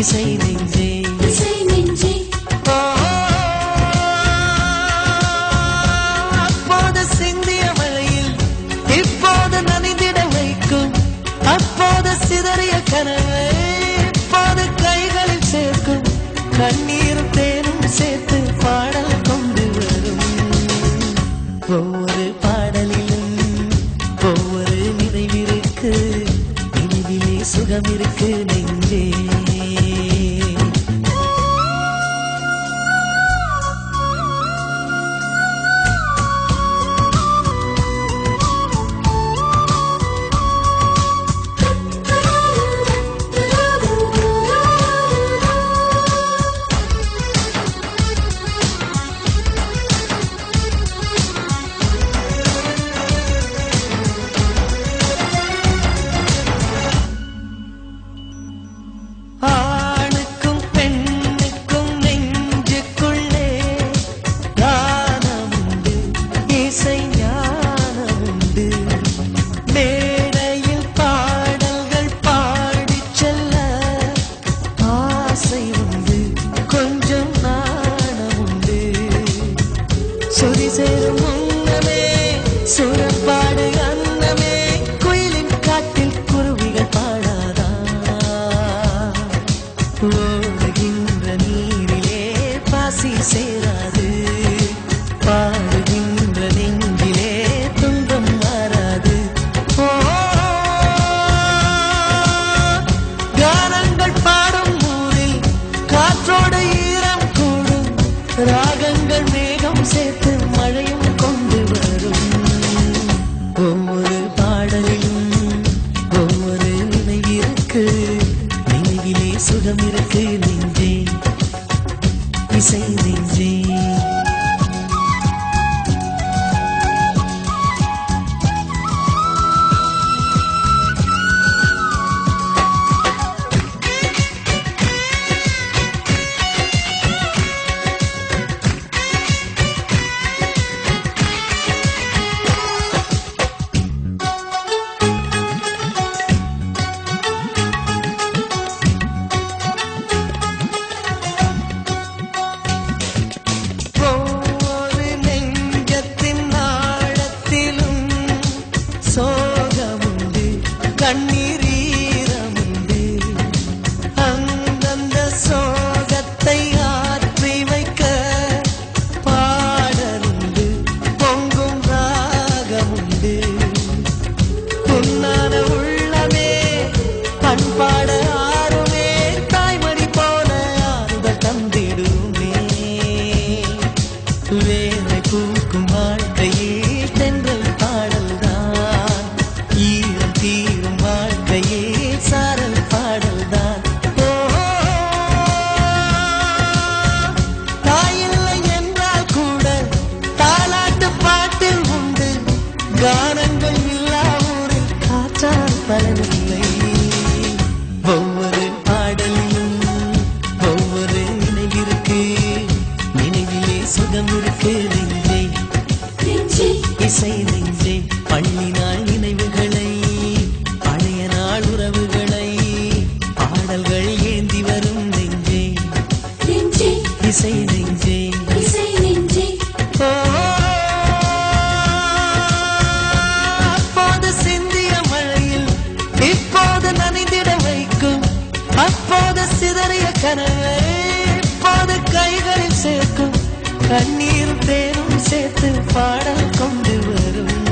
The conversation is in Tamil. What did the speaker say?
இசை நெஞ்சே இசை நெஞ்சே அப்போது சிந்திய மழையில் இப்போது நனைந்திட வைக்கும் அப்போது சிதறிய கனவை இப்போது கைகளில் சேர்க்கும் கண்ணீரும் தேனும் சேர்த்து பாடல் கொண்டு வரும் ஒவ்வொரு பாடலிலும் ஒவ்வொரு நினைவிற்கு நினைவிலே சுகம் இருக்கு நெஞ்சே சொறி சேரும் முன்னமே சுரப்பாடு அன்னமே குயிலின் காட்டில் குருவிகள் பாடாதா ஓடுகின்ற நீரிலே பாசி சேராது பாடுகின்ற நெஞ்சிலே துன்பம் மாறாது கானங்கள் பாடும் ஊரில் காற்றோடு ஈரம் கூடும் ராகங்கள் மேகம் சேர்த்து மழையும் கொண்டு வரும் ஒவ்வொரு பாடலிலும் ஒவ்வொரு நினைவிற்கு நினைவிலே சுகம் இருக்கு நெஞ்சே இசை நெஞ்சே கண்ணீரமுண்டு அந்தந்த சோகத்தை ஆற்றி வைக்க பாடலுண்டு பொங்கும் ராகமுண்டு புன்னான உள்ளமே பண்பாட ஆறுமே தாய்மொழி போல ஆறுதல் தந்திடுமே வேலை பூக்கும் வாழ்க்கையில் தென்றல் பாடல்தான் ஈரம் தீரும் வாழ்க்கையே சாரல் பாடல்தான் தாயில்லை என்றால் கூட தாலாட்டு பாட்டில் உண்டு கானங்கள் இல்லா ஊரில் காற்றால் பலனில்லை ஒவ்வொரு பாடலிலும் ஒவ்வொரு நினைவிற்கு நினைவிலே சுகம் இருக்கு நெஞ்சே இசை நெஞ்சே பள்ளி நாள் நினைவுகளை பழைய நாள் உறவுகளை பாடல்கள் ஏந்தி வரும் நெஞ்சே இசை நெஞ்சே இசை நெஞ்சே அப்போது சிந்திய மழையில் இப்போது நனைந்திட வைக்கும் அப்போது சிதறிய கனவை இப்போது கைகளில் சேர்க்கும் கண்ணீர் தேனும் சேர்த்து பாடல் கொண்டு வரும்